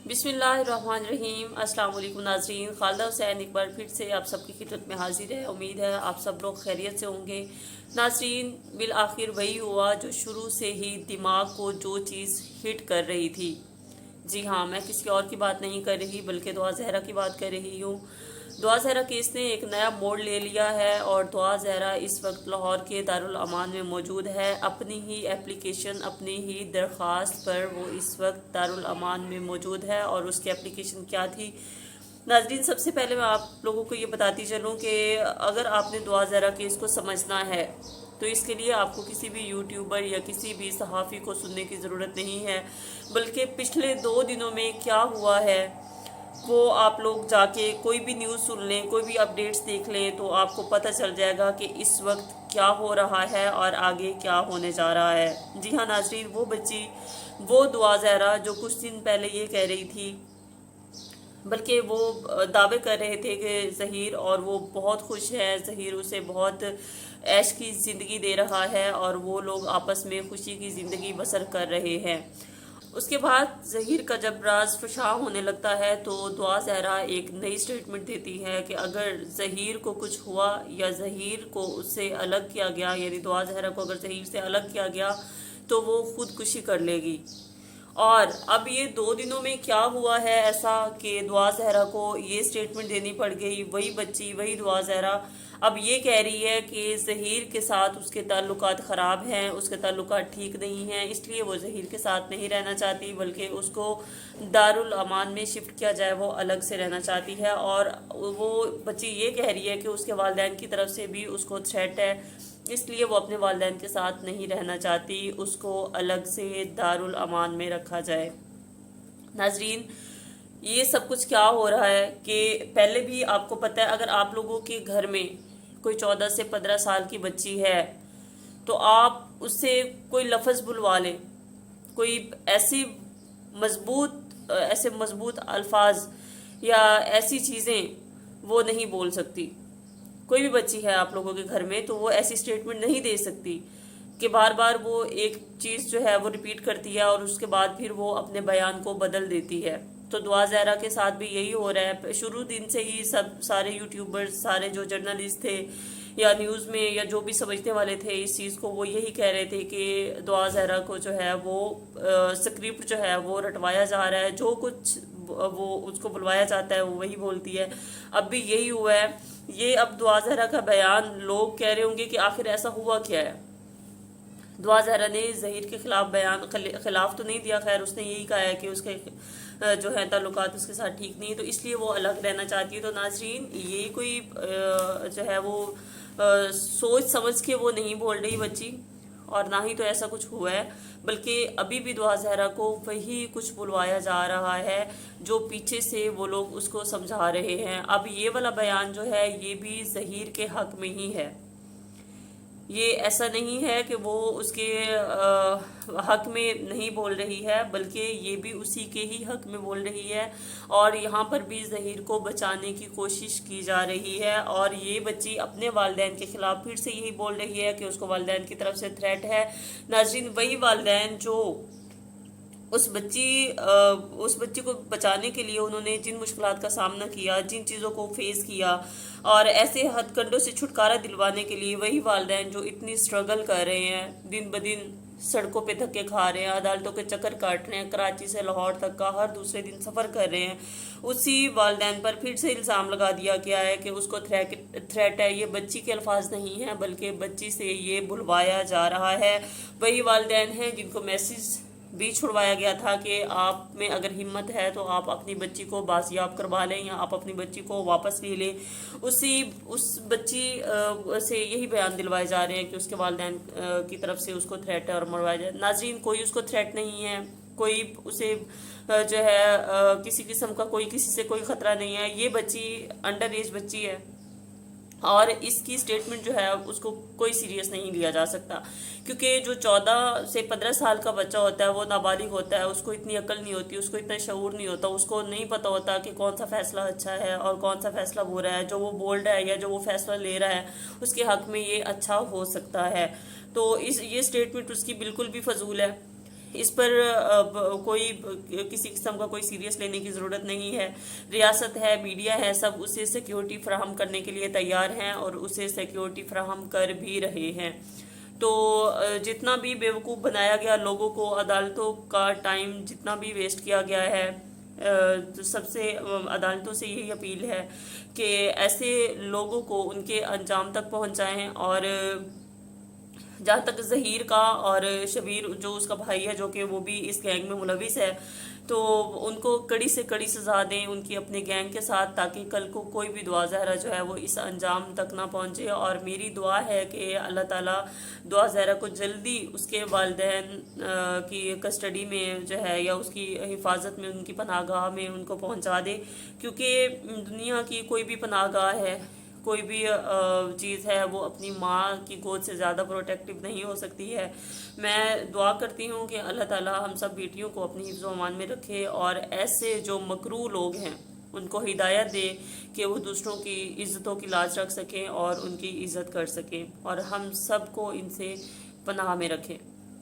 बिस्मिल्लाहिर्रहमानिर्रहीम। अस्सलाम वालेकुम नाज़रीन। खालिदा हुसैन एक बार फिर से आप सबकी खिदमत में हाजिर है। उम्मीद है आप सब लोग खैरियत से होंगे। नाज़रीन, बिल आखिर वही हुआ जो शुरू से ही दिमाग को जो चीज़ हिट कर रही थी। जी हाँ, मैं किसी और की बात नहीं कर रही बल्कि दुआ ज़हरा की बात कर रही हूँ। दुआ ज़हरा केस ने एक नया मोड़ ले लिया है और दुआ ज़हरा इस वक्त लाहौर के दारुल अमान में मौजूद है। अपनी ही एप्लीकेशन, अपनी ही दरख्वास्त पर वो इस वक्त दारुल अमान में मौजूद है। और उसकी एप्लीकेशन क्या थी नाजरीन, सबसे पहले मैं आप लोगों को ये बताती चलूँ कि अगर आपने दुआ ज़हरा केस को समझना है तो इसके लिए आपको किसी भी यूट्यूबर या किसी भी सहाफ़ी को सुनने की ज़रूरत नहीं है, बल्कि पिछले 2 दिनों में क्या हुआ है वो आप लोग जाके कोई भी न्यूज़ सुन लें, कोई भी अपडेट्स देख लें तो आपको पता चल जाएगा कि इस वक्त क्या हो रहा है और आगे क्या होने जा रहा है। जी हाँ नाजरीन, वो बच्ची, वो दुआ ज़हरा जो कुछ दिन पहले ये कह रही थी, बल्कि वो दावे कर रहे थे कि ज़हीर और वो बहुत खुश है, ज़हीर उसे बहुत ऐश की ज़िंदगी दे रहा है और वो लोग आपस में खुशी की ज़िंदगी बसर कर रहे हैं। उसके बाद ज़हीर का जब राज फशा होने लगता है तो दुआ ज़हरा एक नई स्टेटमेंट देती है कि अगर ज़हीर को कुछ हुआ या ज़हीर को उससे अलग किया गया, यानी दुआ ज़हरा को अगर ज़हीर से अलग किया गया तो वो खुदकुशी कर लेगी। और अब ये 2 दिनों में क्या हुआ है ऐसा कि दुआ ज़हरा को ये स्टेटमेंट देनी पड़ गई। वही बच्ची, वही दुआ ज़हरा अब ये कह रही है कि ज़हीर के साथ उसके ताल्लुकात ख़राब हैं, उसके ताल्लुकात ठीक नहीं हैं, इसलिए वो ज़हीर के साथ नहीं रहना चाहती बल्कि उसको दारुल अमान में शिफ्ट किया जाए, वो अलग से रहना चाहती है। और वो बच्ची ये कह रही है कि उसके वालिदैन की तरफ से भी उसको थ्रेट है, इसलिए वो अपने वालिदैन के साथ नहीं रहना चाहती, उसको अलग से दारुल अमान में रखा जाए। नाजरीन, ये सब कुछ क्या हो रहा है कि पहले भी आपको पता है, अगर आप लोगों के घर में कोई 14 से 15 साल की बच्ची है तो आप उससे कोई लफ्ज़ बुलवा लें, कोई ऐसे मजबूत अल्फाज या ऐसी चीज़ें वो नहीं बोल सकती। कोई भी बच्ची है आप लोगों के घर में तो वो ऐसी स्टेटमेंट नहीं दे सकती कि बार बार वो एक चीज़ जो है वो रिपीट करती है और उसके बाद फिर वो अपने बयान को बदल देती है। तो दुआ ज़हरा के साथ भी यही हो रहा है। शुरू दिन से ही सब सारे यूट्यूबर्स, सारे जो जर्नलिस्ट थे या न्यूज़ में या जो भी समझने वाले थे इस चीज़ को, वो यही कह रहे थे कि दुआ ज़हरा को जो है वो स्क्रिप्ट जो है वो रटवाया जा रहा है, जो कुछ वो उसको बुलवाया जाता है वो वही बोलती है। अब भी यही हुआ है। ये अब दुआ ज़हरा का बयान लोग कह रहे होंगे कि आखिर ऐसा हुआ क्या है। दुआ ज़हरा ने ज़हीर के खिलाफ बयान खिलाफ तो नहीं दिया, खैर उसने यही कहा है कि उसके जो है ताल्लुकात उसके साथ ठीक नहीं है तो इसलिए वो अलग रहना चाहती है। तो नाजरीन, ये कोई जो है वो सोच समझ के वो नहीं बोल रही बच्ची, और ना ही तो ऐसा कुछ हुआ है, बल्कि अभी भी दुआ ज़हरा को वही कुछ बुलवाया जा रहा है जो पीछे से वो लोग उसको समझा रहे हैं। अब ये वाला बयान जो है ये भी ज़हीर के हक में ही है। ये ऐसा नहीं है कि वो उसके हक में नहीं बोल रही है, बल्कि ये भी उसी के ही हक में बोल रही है। और यहाँ पर भी ज़हीर को बचाने की कोशिश की जा रही है और ये बच्ची अपने वालिदैन के खिलाफ फिर से यही बोल रही है कि उसको वालिदैन की तरफ से थ्रेट है। नाज़रीन, वही वालिदैन जो उस बच्ची को बचाने के लिए उन्होंने जिन मुश्किलात का सामना किया, जिन चीज़ों को फेस किया और ऐसे हथकंडों से छुटकारा दिलवाने के लिए, वही वालिदैन जो इतनी स्ट्रगल कर रहे हैं, दिन ब दिन सड़कों पे धक्के खा रहे हैं, अदालतों के चक्कर काट रहे हैं, कराची से लाहौर तक का हर दूसरे दिन सफ़र कर रहे हैं, उसी वालिदैन पर फिर से इल्ज़ाम लगा दिया गया है कि उसको थ्रेट है। ये बच्ची के अल्फाज नहीं है बल्कि बच्ची से ये बुलवाया जा रहा है। वही वालिदैन हैं जिनको मैसेज भी छुड़वाया गया था कि आप में अगर हिम्मत है तो आप अपनी बच्ची को बाजियाब करवा लें या आप अपनी बच्ची को वापस ले लें। उस बच्ची से यही बयान दिलवाए जा रहे हैं कि उसके वालिदैन की तरफ से उसको थ्रेट है और मरवाया जाए। नाजरीन, कोई उसको थ्रेट नहीं है, कोई उसे जो है किसी किस्म का कोई किसी से कोई ख़तरा नहीं है। ये बच्ची अंडर एज बच्ची है और इसकी स्टेटमेंट जो है उसको कोई सीरियस नहीं लिया जा सकता, क्योंकि जो 14 से 15 साल का बच्चा होता है वो नाबालिग होता है, उसको इतनी अकल नहीं होती, उसको इतना शऊर नहीं होता, उसको नहीं पता होता कि कौन सा फैसला अच्छा है और कौन सा फैसला बुरा है। जो वो बोल रहा है या जो वो फैसला ले रहा है उसके हक में ये अच्छा हो सकता है। तो ये स्टेटमेंट उसकी बिल्कुल भी फजूल है। اس پر کوئی کسی قسم کا کوئی سیریس لینے کی ضرورت نہیں ہے. ریاست ہے، میڈیا ہے، سب اسے سیکیورٹی فراہم کرنے کے لیے تیار ہیں اور اسے سیکیورٹی فراہم کر بھی رہے ہیں. تو جتنا بھی بیوقوف بنایا گیا لوگوں کو، عدالتوں کا ٹائم جتنا بھی ویسٹ کیا گیا ہے، تو سب سے عدالتوں سے یہی اپیل ہے کہ ایسے لوگوں کو ان کے انجام تک پہنچائیں. اور جہاں تک ظہیر کا اور شبیر جو اس کا بھائی ہے، جو کہ وہ بھی اس گینگ میں ملوث ہے، تو ان کو کڑی سے کڑی سزا دیں ان کی اپنے گینگ کے ساتھ، تاکہ کل کو کوئی بھی دعا زہرا جو ہے وہ اس انجام تک نہ پہنچے. اور میری دعا ہے کہ اللہ تعالیٰ دعا زہرا کو جلدی اس کے والدین کی کسٹڈی میں جو ہے یا اس کی حفاظت میں، ان کی پناہ گاہ میں ان کو پہنچا دے. کیونکہ دنیا کی کوئی بھی پناہ گاہ ہے، کوئی بھی چیز ہے، وہ اپنی ماں کی گود سے زیادہ پروٹیکٹیو نہیں ہو سکتی ہے. میں دعا کرتی ہوں کہ اللہ تعالیٰ ہم سب بیٹیوں کو اپنی حفظ و امان میں رکھے، اور ایسے جو مکروہ لوگ ہیں ان کو ہدایت دے کہ وہ دوسروں کی عزتوں کی لاج رکھ سکیں اور ان کی عزت کر سکیں، اور ہم سب کو ان سے پناہ میں رکھیں.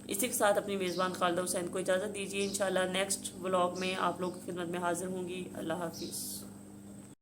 اسی کے ساتھ اپنی میزبان خالدہ حسین کو اجازت دیجیے. انشاءاللہ نیکسٹ ولاگ میں آپ لوگوں کی خدمت میں حاضر ہوں گی. اللہ حافظ.